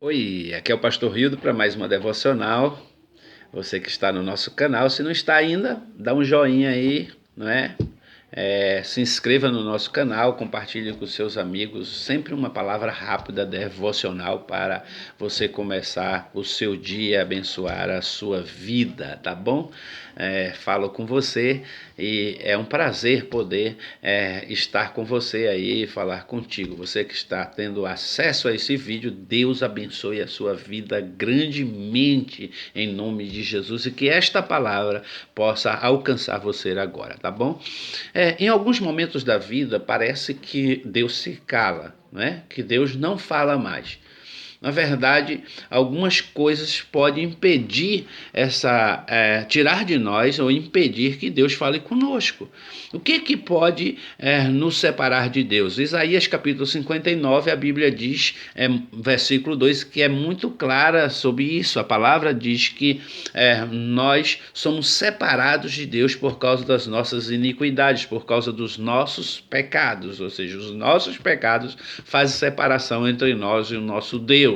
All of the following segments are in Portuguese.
Oi, aqui é o Pastor Rildo para mais uma devocional. Você que está no nosso canal, se não está ainda, dá um joinha aí, não é? Se inscreva no nosso canal, compartilhe com seus amigos, sempre uma palavra rápida, devocional para você começar o seu dia, abençoar a sua vida, tá bom? Falo com você e é um prazer poder estar com você aí e falar contigo. Você que está tendo acesso a esse vídeo, Deus abençoe a sua vida grandemente em nome de Jesus e que esta palavra possa alcançar você agora, tá bom? Em alguns momentos da vida parece que Deus se cala, né? Que Deus não fala mais. Na verdade, algumas coisas podem impedir tirar de nós ou impedir que Deus fale conosco. O que pode nos separar de Deus? Isaías capítulo 59, a Bíblia diz, versículo 2, que é muito clara sobre isso. A palavra diz que nós somos separados de Deus por causa das nossas iniquidades, por causa dos nossos pecados, ou seja, os nossos pecados fazem separação entre nós e o nosso Deus.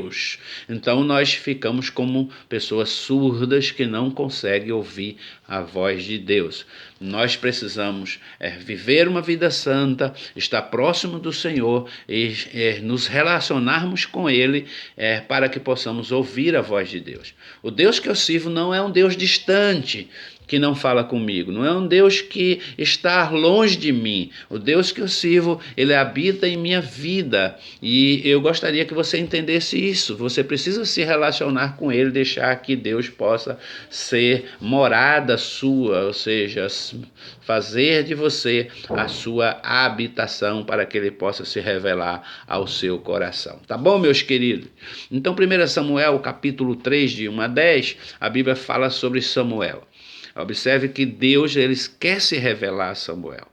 Então nós ficamos como pessoas surdas que não conseguem ouvir a voz de Deus. Nós precisamos viver uma vida santa, estar próximo do Senhor e nos relacionarmos com Ele para que possamos ouvir a voz de Deus. O Deus que eu sirvo não é um Deus distante, que não fala comigo, não é um Deus que está longe de mim. O Deus que eu sirvo, ele habita em minha vida e eu gostaria que você entendesse isso. Você precisa se relacionar com ele, deixar que Deus possa ser morada sua, ou seja, fazer de você a sua habitação para que ele possa se revelar ao seu coração. Tá bom, meus queridos? Então, 1 Samuel, capítulo 3, de 1 a 10, a Bíblia fala sobre Samuel. Observe que Deus quer se revelar a Samuel.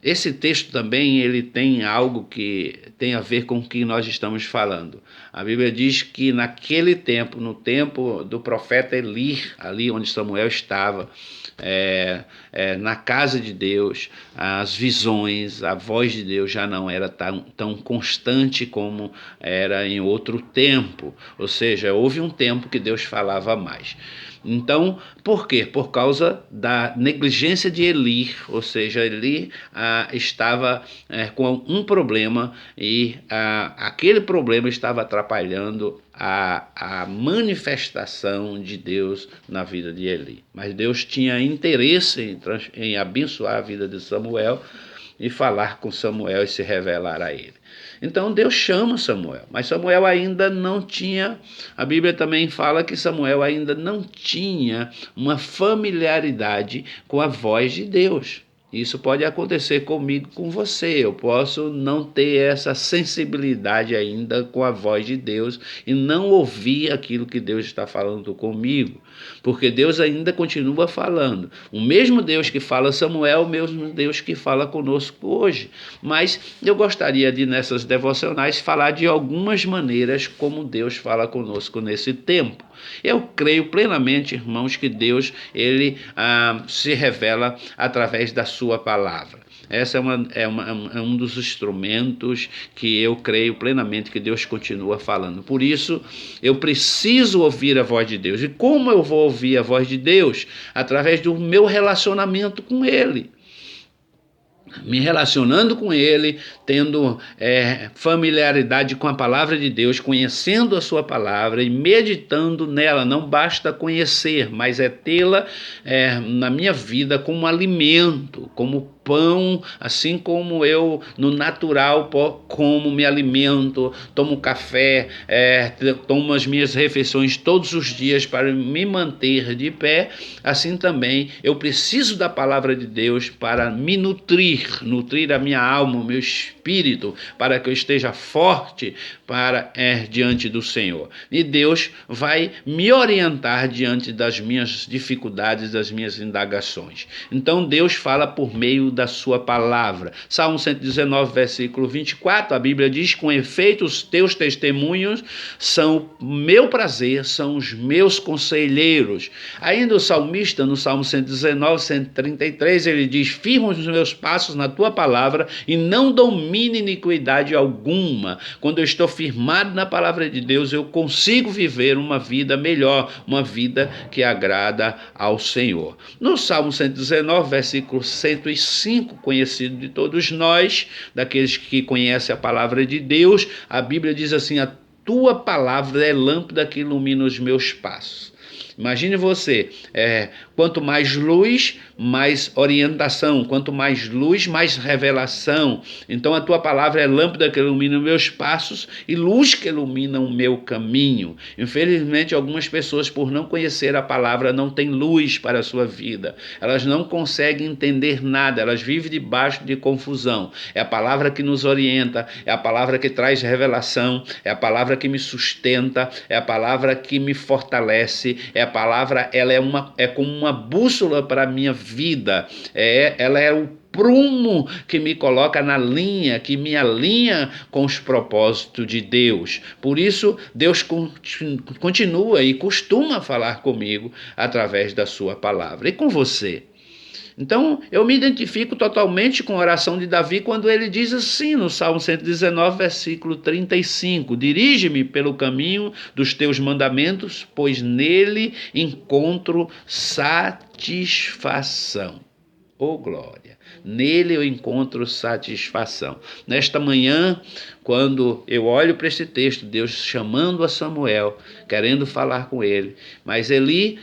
Esse texto também ele tem algo que tem a ver com o que nós estamos falando. A Bíblia diz que naquele tempo, no tempo do profeta Eli, ali onde Samuel estava, na casa de Deus, as visões, a voz de Deus já não era tão constante como era em outro tempo. Ou seja, houve um tempo que Deus falava mais. Então, por quê? Por causa da negligência de Eli, ou seja, Eli estava com um problema e aquele problema estava atrapalhando a manifestação de Deus na vida de Eli. Mas Deus tinha interesse em abençoar a vida de Samuel e falar com Samuel e se revelar a ele. Então Deus chama Samuel, mas Samuel ainda não tinha, a Bíblia também fala que Samuel ainda não tinha uma familiaridade com a voz de Deus. Isso pode acontecer comigo, com você. Eu posso não ter essa sensibilidade ainda com a voz de Deus e não ouvir aquilo que Deus está falando comigo, porque Deus ainda continua falando. O mesmo Deus que fala a Samuel, o mesmo Deus que fala conosco hoje. Mas eu gostaria de, nessas devocionais, falar de algumas maneiras como Deus fala conosco nesse tempo. Eu creio plenamente, irmãos, que Deus ele se revela através da sua palavra. Essa é um dos instrumentos que eu creio plenamente que Deus continua falando. Por isso, eu preciso ouvir a voz de Deus. E como eu vou ouvir a voz de Deus? Através do meu relacionamento com Ele. Me relacionando com Ele, tendo familiaridade com a palavra de Deus, conhecendo a sua palavra e meditando nela. Não basta conhecer, mas tê-la na minha vida como alimento, como pão, assim como eu no natural como me alimento, tomo café, tomo as minhas refeições todos os dias para me manter de pé, assim também eu preciso da palavra de Deus para me nutrir a minha alma, o meu espírito, para que eu esteja forte diante do Senhor. E Deus vai me orientar diante das minhas dificuldades, das minhas indagações. Então Deus fala por meio da sua palavra. Salmo 119, versículo 24, a Bíblia diz: com efeito os teus testemunhos são meu prazer, são os meus conselheiros. Ainda o salmista, no Salmo 119, 133, ele diz: firma os meus passos na tua palavra e não domine iniquidade alguma. Quando eu estou firmado na palavra de Deus, eu consigo viver uma vida melhor, uma vida que agrada ao Senhor. No Salmo 119, versículo 105, conhecido de todos nós, daqueles que conhecem a palavra de Deus, a Bíblia diz assim: a tua palavra é lâmpada que ilumina os meus passos. Imagine você, quanto mais luz, mais orientação, quanto mais luz, mais revelação. Então a tua palavra é lâmpada que ilumina os meus passos e luz que ilumina o meu caminho. Infelizmente, algumas pessoas, por não conhecer a palavra, não têm luz para a sua vida. Elas não conseguem entender nada, elas vivem debaixo de confusão. É a palavra que nos orienta, é a palavra que traz revelação, é a palavra que me sustenta, é a palavra que me fortalece, a palavra, ela é como uma bússola para a minha vida, ela é o prumo que me coloca na linha, que me alinha com os propósitos de Deus. Por isso, Deus continua e costuma falar comigo através da sua palavra. E com você? Então, eu me identifico totalmente com a oração de Davi quando ele diz assim no Salmo 119, versículo 35, dirige-me pelo caminho dos teus mandamentos, pois nele encontro satisfação. Oh, glória! Nele eu encontro satisfação. Nesta manhã, quando eu olho para esse texto, Deus chamando a Samuel, querendo falar com ele, mas Eli,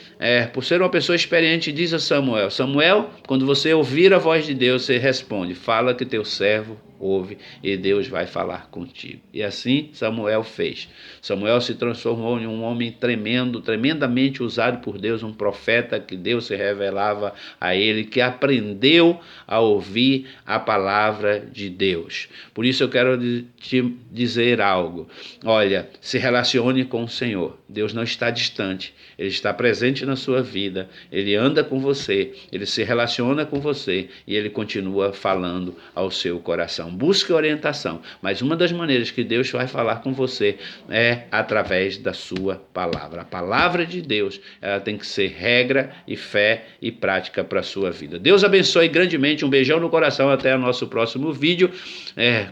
por ser uma pessoa experiente, diz a Samuel: Samuel, quando você ouvir a voz de Deus, você responde: fala que teu servo ouve e Deus vai falar contigo. E assim Samuel fez. Samuel se transformou em um homem tremendo, tremendamente usado por Deus, um profeta que Deus se revelava a ele, que aprendeu a ouvir a palavra de Deus. Por isso eu quero te dizer algo. Olha, se relacione com o Senhor. Deus não está distante, Ele está presente na sua vida, Ele anda com você, Ele se relaciona com você e Ele continua falando ao seu coração. Busque orientação, mas uma das maneiras que Deus vai falar com você é através da sua palavra. A palavra de Deus, ela tem que ser regra e fé e prática para a sua vida. Deus abençoe grandemente, um beijão no coração, até o nosso próximo vídeo.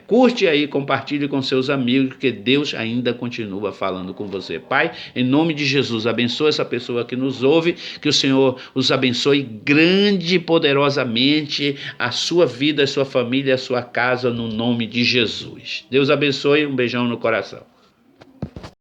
Curte aí, compartilhe com seus amigos, que Deus ainda continua falando com você. Pai, em nome de Jesus, abençoe essa pessoa que nos ouve, que o Senhor os abençoe grande e poderosamente, a sua vida, a sua família, a sua casa, no nome de Jesus. Deus abençoe, um beijão no coração.